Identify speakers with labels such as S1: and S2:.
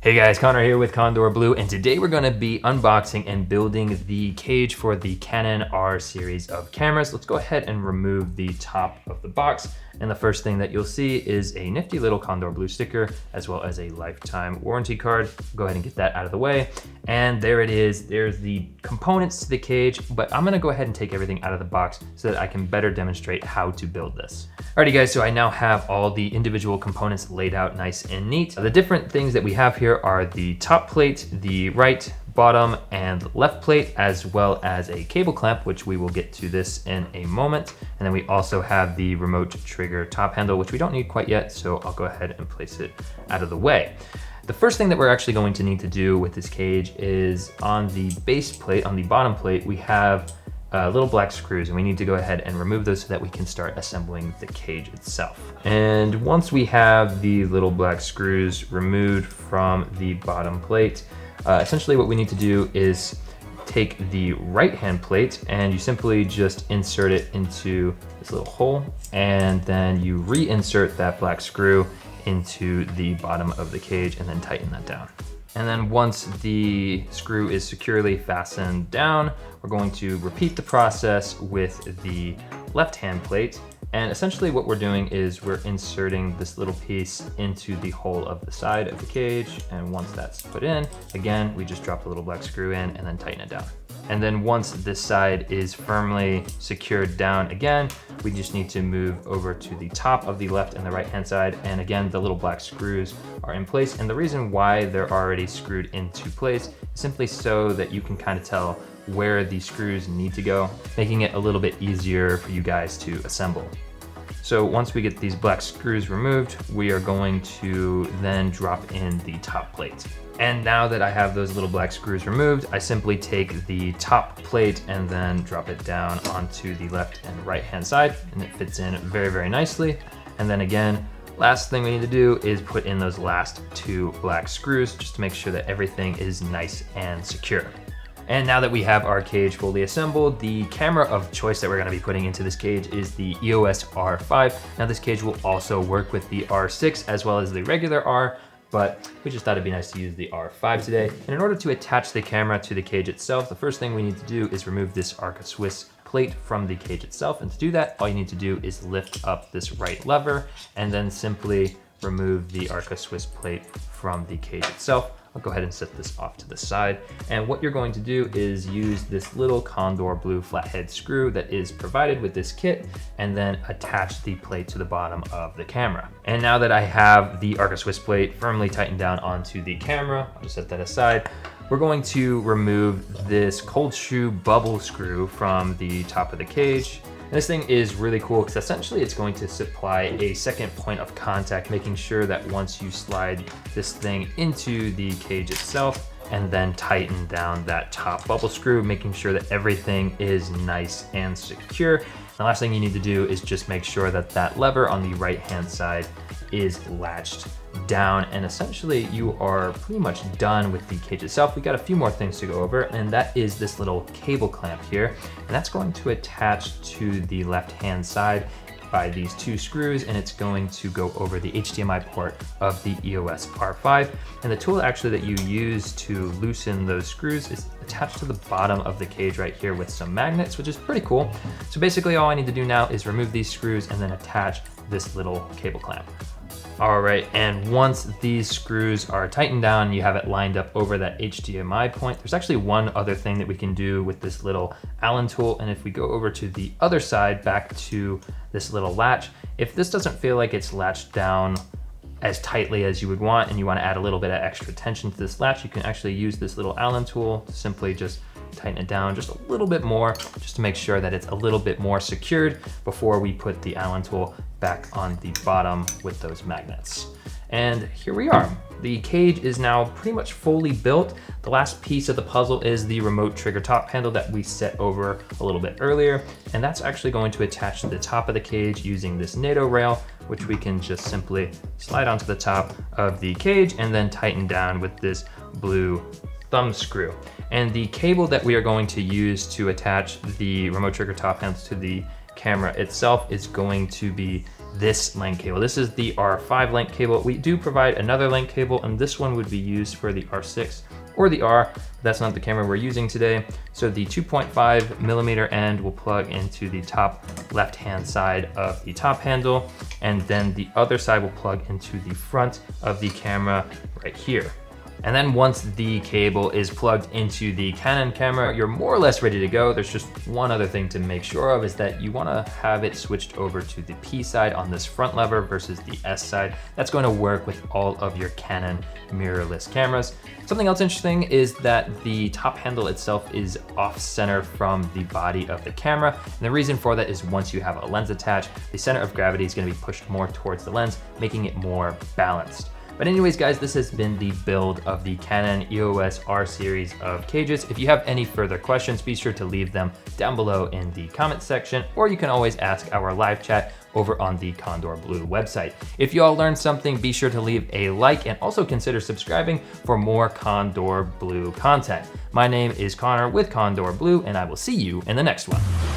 S1: Hey guys, Connor here with Condor Blue, and today we're going to be unboxing and building the cage for the Canon R series of cameras. Let's go ahead and remove the top of the box. And the first thing that you'll see is a nifty little Condor Blue sticker, as well as a lifetime warranty card. Go ahead and get that out of the way. And there it is. There's the components to the cage, but I'm gonna go ahead and take everything out of the box so that I can better demonstrate how to build this. Alrighty guys, so I now have all the individual components laid out nice and neat. The different things that we have here are the top plate, the right, bottom, and left plate, as well as a cable clamp, which we will get to this in a moment. And then we also have the remote trigger top handle, which we don't need quite yet, so I'll go ahead and place it out of the way. The first thing that we're actually going to need to do with this cage is on the base plate, on the bottom plate, we have little black screws, and we need to go ahead and remove those so that we can start assembling the cage itself. And once we have the little black screws removed from the bottom plate, essentially what we need to do is take the right hand plate and you simply just insert it into this little hole, and then you reinsert that black screw into the bottom of the cage and then tighten that down. And then once the screw is securely fastened down, we're going to repeat the process with the left hand plate. And essentially what we're doing is we're inserting this little piece into the hole of the side of the cage. And once that's put in, again, we just drop the little black screw in and then tighten it down. And then once this side is firmly secured down again, we just need to move over to the top of the left and the right hand side. And again, the little black screws are in place. And the reason why they're already screwed into place is simply so that you can kind of tell where the screws need to go, making it a little bit easier for you guys to assemble. So once we get these black screws removed, we are going to then drop in the top plate. And now that I have those little black screws removed, I simply take the top plate and then drop it down onto the left and right hand side, and it fits in very, very nicely. And then again, last thing we need to do is put in those last two black screws just to make sure that everything is nice and secure. And now that we have our cage fully assembled, the camera of choice that we're gonna be putting into this cage is the EOS R5. Now this cage will also work with the R6 as well as the regular R, but we just thought it'd be nice to use the R5 today. And in order to attach the camera to the cage itself, the first thing we need to do is remove this Arca Swiss plate from the cage itself. And to do that, all you need to do is lift up this right lever and then simply remove the Arca Swiss plate from the cage itself. I'll go ahead and set this off to the side. And what you're going to do is use this little Condor Blue flathead screw that is provided with this kit, and then attach the plate to the bottom of the camera. And now that I have the Arca Swiss plate firmly tightened down onto the camera, I'll just set that aside. We're going to remove this cold shoe bubble screw from the top of the cage. And this thing is really cool because essentially it's going to supply a second point of contact, making sure that once you slide this thing into the cage itself and then tighten down that top bubble screw, making sure that everything is nice and secure. The last thing you need to do is just make sure that that lever on the right hand side is latched down, and essentially you are pretty much done with the cage itself. We got a few more things to go over, and that is this little cable clamp here, and that's going to attach to the left hand side by these two screws, and it's going to go over the HDMI port of the EOS R5. And the tool actually that you use to loosen those screws is attached to the bottom of the cage right here with some magnets, which is pretty cool. So basically all I need to do now is remove these screws and then attach this little cable clamp. All right, and once these screws are tightened down, you have it lined up over that HDMI point. There's actually one other thing that we can do with this little Allen tool, and if we go over to the other side, back to this little latch, if this doesn't feel like it's latched down as tightly as you would want, and you want to add a little bit of extra tension to this latch, you can actually use this little Allen tool to simply just tighten it down just a little bit more, just to make sure that it's a little bit more secured before we put the Allen tool back on the bottom with those magnets. And here we are. The cage is now pretty much fully built. The last piece of the puzzle is the remote trigger top handle that we set over a little bit earlier. And that's actually going to attach to the top of the cage using this NATO rail, which we can just simply slide onto the top of the cage and then tighten down with this blue thumb screw. And the cable that we are going to use to attach the remote trigger top handle to the camera itself is going to be this link cable. This is the R5 link cable. We do provide another link cable, and this one would be used for the R6 or the R. That's not the camera we're using today. So the 2.5 millimeter end will plug into the top left-hand side of the top handle, and then the other side will plug into the front of the camera right here. And then once the cable is plugged into the Canon camera, you're more or less ready to go. There's just one other thing to make sure of, is that you wanna have it switched over to the P side on this front lever versus the S side. That's going to work with all of your Canon mirrorless cameras. Something else interesting is that the top handle itself is off center from the body of the camera. And the reason for that is once you have a lens attached, the center of gravity is gonna be pushed more towards the lens, making it more balanced. But anyways, guys, this has been the build of the Canon EOS R series of cages. If you have any further questions, be sure to leave them down below in the comment section, or you can always ask our live chat over on the Condor Blue website. If you all learned something, be sure to leave a like and also consider subscribing for more Condor Blue content. My name is Connor with Condor Blue, and I will see you in the next one.